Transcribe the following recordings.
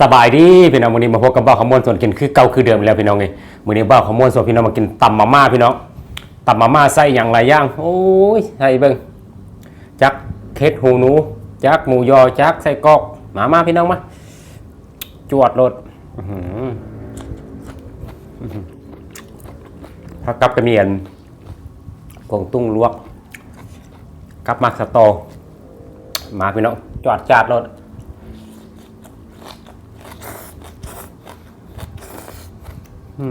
สบายดีพี่น้องวันนี้มาพบกับบ่าวขมวลส่วนกินคือเก่าคือเดิมแล้วพี่น้องเลยวันนี้บ่าวขมวลส่วนพี่น้องมากินตำมาม่าพี่น้องตำมาม่าใส่อย่างไรย่างโอ้ยใส่เบิ้งจักเค็ดหูหนูจักหมูยอจักใส่กอกมาพี่น้องมาจวดรถพักกับกระเมียนกงตุ้งลวกกับมักสตอมาพี่น้องจวดจัดรถนี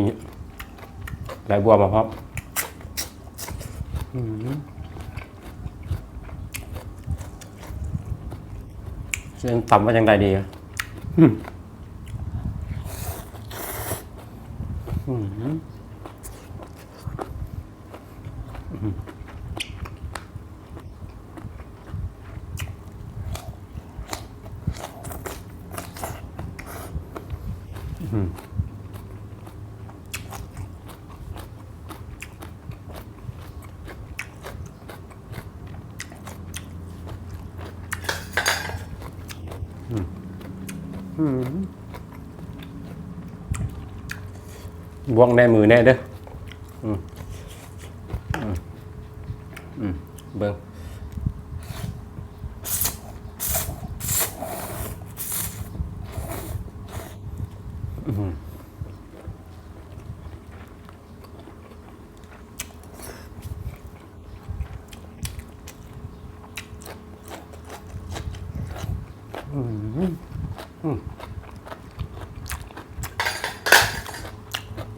่ไหลบัวมาพร้อมเส้นต่ำว่ายังไงดีอะบวงแน่มือแน่เด้อเบิ่ง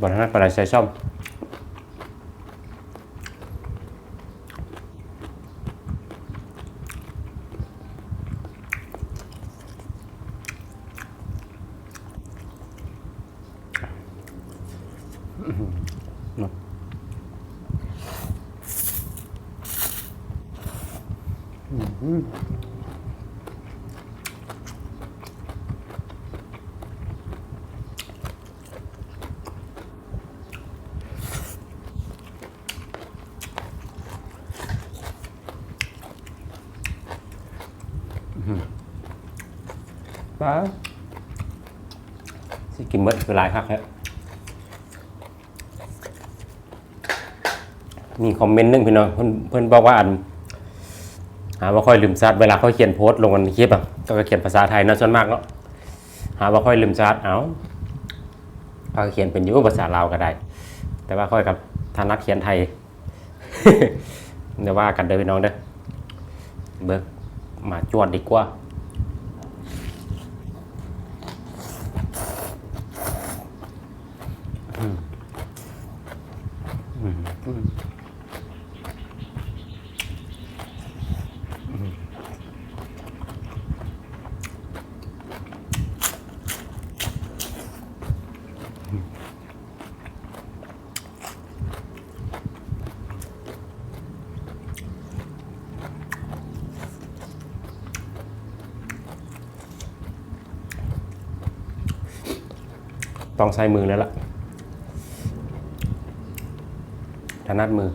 บอลนั้นปลาใส่ช่อมป้าสิกินเบิดคือหลายคักแล้วมีคอมเมนต์นึงพี่น้องเพิ่นบอกว่าหาว่าค่อยลืมซัดเวลาเขาเขียนโพสต์ลงในคลิปอ่ะก็เขียนภาษาไทยนะส่วนมากเนาะหาว่าค่อยลืมซัดเขาเขียนเป็นอยู่ภาษาลาวก็ได้แต่ว่าค่อยกับถนัดเขียนไทย เดี๋ยวว่ากันเด้อพี่น้องเด้อเบิกมาจวดดีกว่าต้องใช้มือแล้วล่ะถนัดมือ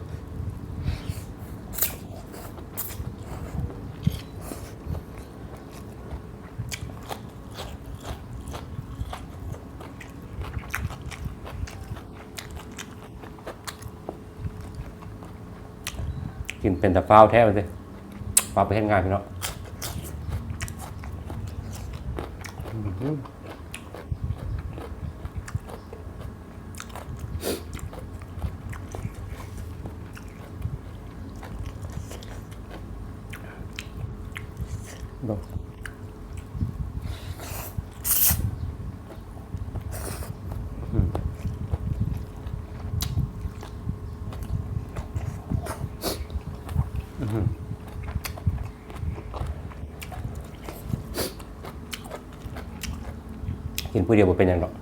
กินเป็นแต่ฟ้าวแท้เลยสิฟ้าวไปเห็นงานพี่เนาะกินผู้เดียวบ่เป็นอย่างหรอก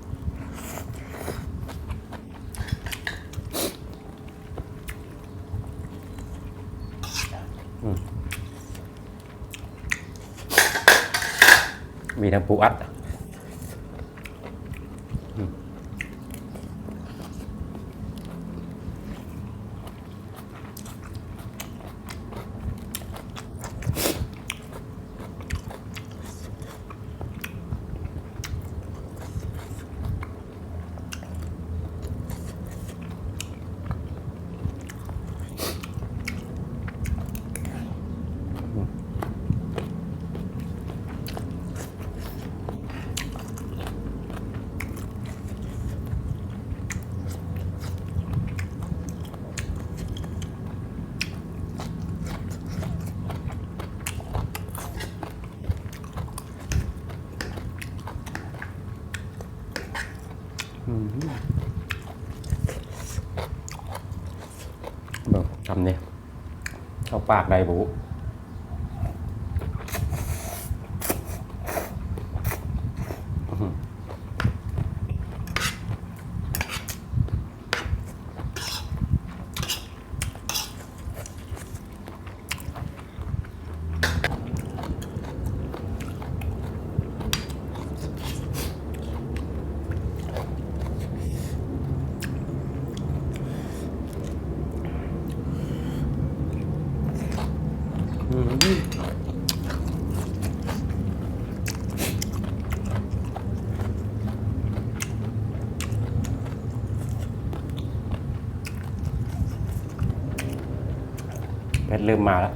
มีทั้งปูอัด ม เบิ่งทำเนี่ยเข้าปากได้บุเพชรเริ่มมาแล้ว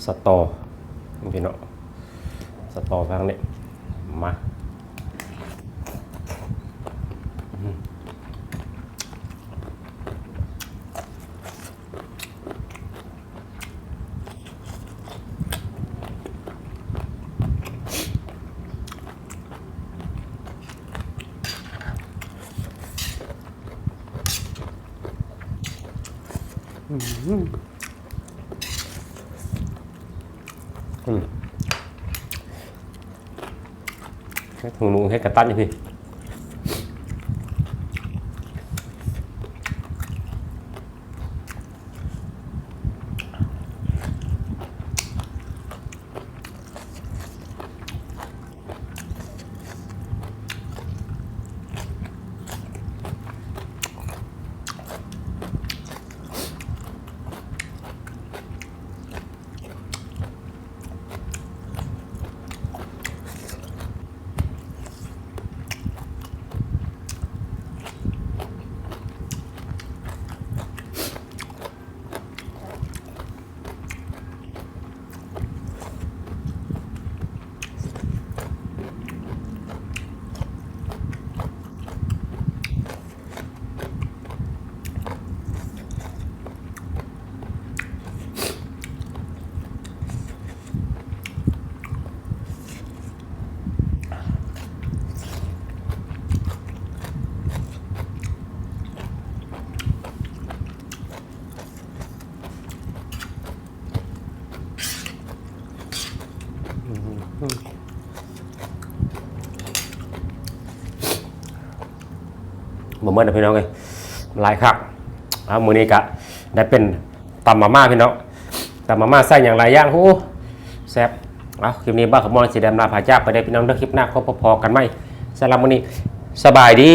สตอพี่น้องสตอฟังเนี่ยมาถุงนุ่งให้กระตันอยู่พี่บ่เมื่อนะพี่น้องเลยหลายคักมื้อนี้กะได้เป็นตำมาม่าพี่น้องตำมาม่าใส่อย่างไรย่างโหแซ่บคลิปนี้บ้าขมอนสีแดงลาผาจากไปได้พี่น้องเด้อคลิปหน้าก็พอๆกันไหมสำหรับมื้อนี้สบายดี